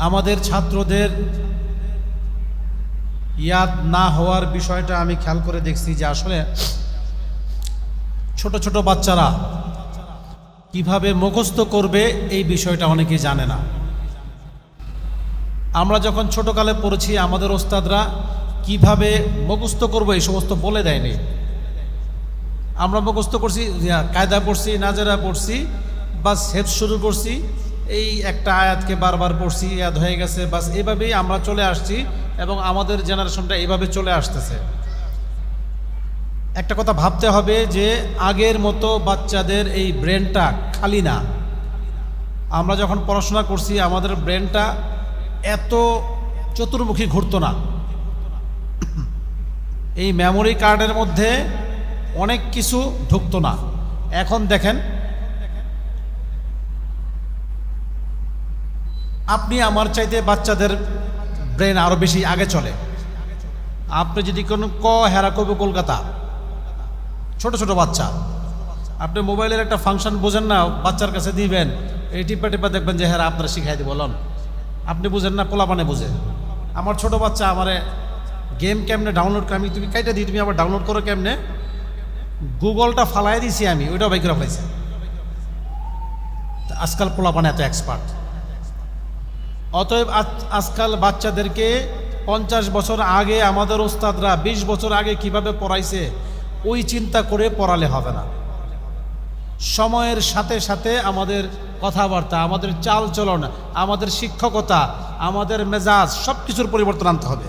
আমাদের ছাত্রদের ইয়াদ না হওয়ার বিষয়টা আমি খেয়াল করে দেখছি যে আসলে ছোট ছোট বাচ্চারা কিভাবে মুখস্থ করবে এই বিষয়টা অনেকেই জানে না। আমরা যখন ছোটকালে পড়েছি আমাদের ওস্তাদরা কিভাবে মুখস্থ করবো এই সমস্ত বলে দেয়নি। আমরা মুখস্থ করছি, কায়দা পড়ছি, নাজেরা পড়ছি, বাস হেফজ শুরু করছি, এই একটা আয়াতকে বারবার পড়ছি, ইয়াদ হয়ে গেছে, বাস এভাবেই আমরা চলে আসছি এবং আমাদের জেনারেশনটা এইভাবে চলে আসতেছে। একটা কথা ভাবতে হবে যে আগের মতো বাচ্চাদের এই ব্রেনটা খালি না। আমরা যখন পড়াশোনা করছি আমাদের ব্রেনটা এত চতুর্মুখী ঘুরতো না। এই মেমোরি কার্ডের মধ্যে অনেক কিছু ঢুকতো না। এখন দেখেন, আপনি আমার চাইতে বাচ্চাদের ব্রেন আরো বেশি আগে চলে। আপনি যদি কোনো হেরা কবি কলকাতা, ছোট ছোট বাচ্চা, আপনি মোবাইলের একটা ফাংশন বোঝেন না, বাচ্চার কাছে দিবেন, এই টিপা টিপা দেখবেন যে হ্যাঁ আপনারা শিখাই দিব। বলুন, আপনি বুঝেন না, পোলাপানে বুঝে। আমার ছোট বাচ্চা আমারে গেম কেমনে ডাউনলোড করে, আমি তুমি কাইটা দিই, তুমি আবার ডাউনলোড করো কেমনে, গুগলটা ফালাই দিছি আমি, ওইটাও বাইক করে ফেলাইছে। আজকাল পোলাপানে এত এক্সপার্ট। অতএব আজকাল বাচ্চাদেরকে 50 বছর আগে আমাদের ওস্তাদরা 20 বছর আগে কিভাবে পড়াইছে ওই চিন্তা করে পড়ালে হবে না। সময়ের সাথে সাথে আমাদের কথাবার্তা, আমাদের চাল চলন, আমাদের শিক্ষকতা, আমাদের মেজাজ সব কিছুর পরিবর্তন আনতে হবে।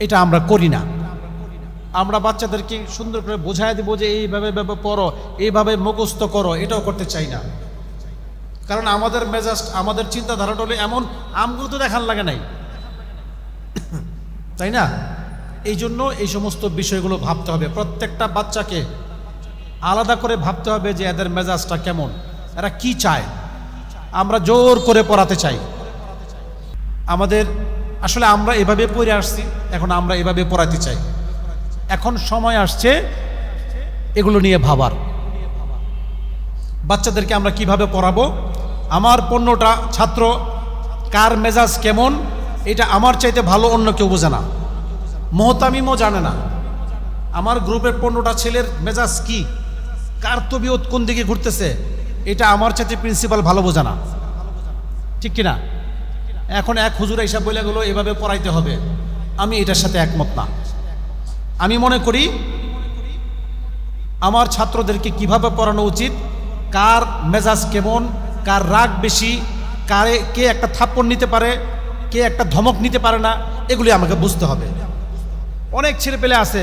এটা আমরা করি না। আমরা বাচ্চাদেরকে সুন্দর করে বোঝায় দিব যে এইভাবে পড়ো, এইভাবে মুখস্থ করো, এটাও করতে চাই না। কারণ আমাদের মেজাজ, আমাদের চিন্তাধারাটা হলে এমন, আমগুলো তো দেখার লাগে নাই, তাই না? এই জন্য এই সমস্ত বিষয়গুলো ভাবতে হবে। প্রত্যেকটা বাচ্চাকে আলাদা করে ভাবতে হবে যে এদের মেজাজটা কেমন, এরা কি চায়। আমরা জোর করে পড়াতে চাই, আমাদের আসলে আমরা এভাবে পড়ে আসছি, এখন আমরা এভাবে পড়াতে চাই। এখন সময় আসছে এগুলো নিয়ে ভাবার। বাচ্চাদেরকে আমরা কিভাবে পড়াবো, আমার 15টা ছাত্র কার মেজাজ কেমন, এটা আমার চাইতে ভালো অন্য কেউ বোঝে না, মোহতামিমও জানে না। আমার গ্রুপের 15টা ছেলের মেজাজ কি, কার তবিয়ত কোন দিকে ঘুরতেছে, এটা আমার চাইতে প্রিন্সিপাল ভালো বোঝে না, ঠিক কিনা? এখন এক হুজুর হিসাব বলে গেল এভাবে পড়াইতে হবে, আমি এটার সাথে একমত না। আমি মনে করি আমার ছাত্রদেরকে কিভাবে পড়ানো উচিত, কার মেজাজ কেমন, কার রাগ বেশি, কে একটা থাপ্পড় নিতে পারে, কে একটা ধমক নিতে পারে না, এগুলি আমাকে বুঝতে হবে। অনেক ছেলে পেলে আছে,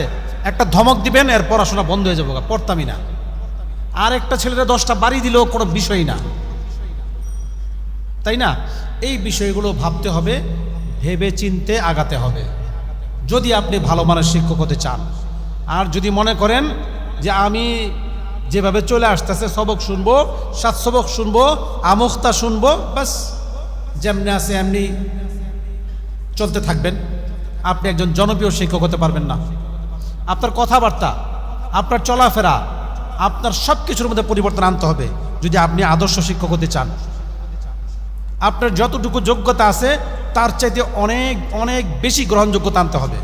একটা ধমক দিবেন এর পড়াশোনা বন্ধ হয়ে যাবো, পড়তামই না। আর একটা ছেলেরা 10টা বাড়ি দিলেও কোনো বিষয় না, তাই না? এই বিষয়গুলো ভাবতে হবে, ভেবে চিনতে আগাতে হবে যদি আপনি ভালো মানের শিক্ষক হতে চান। আর যদি মনে করেন যে আমি যেভাবে চলে আসতেছে সবক শুনবো, 7 সবক শুনবো, আমুখতা শুনবো, বাস যেমনি আছে এমনি চলতে থাকবেন, আপনি একজন জনপ্রিয় শিক্ষক হতে পারবেন না। আপনার কথাবার্তা, আপনার চলাফেরা, আপনার সব কিছুর মধ্যে পরিবর্তন আনতে হবে যদি আপনি আদর্শ শিক্ষক হতে চান। আপনার যতটুকু যোগ্যতা আছে তার চাইতে অনেক অনেক বেশি গ্রহণযোগ্যতা আনতে হবে।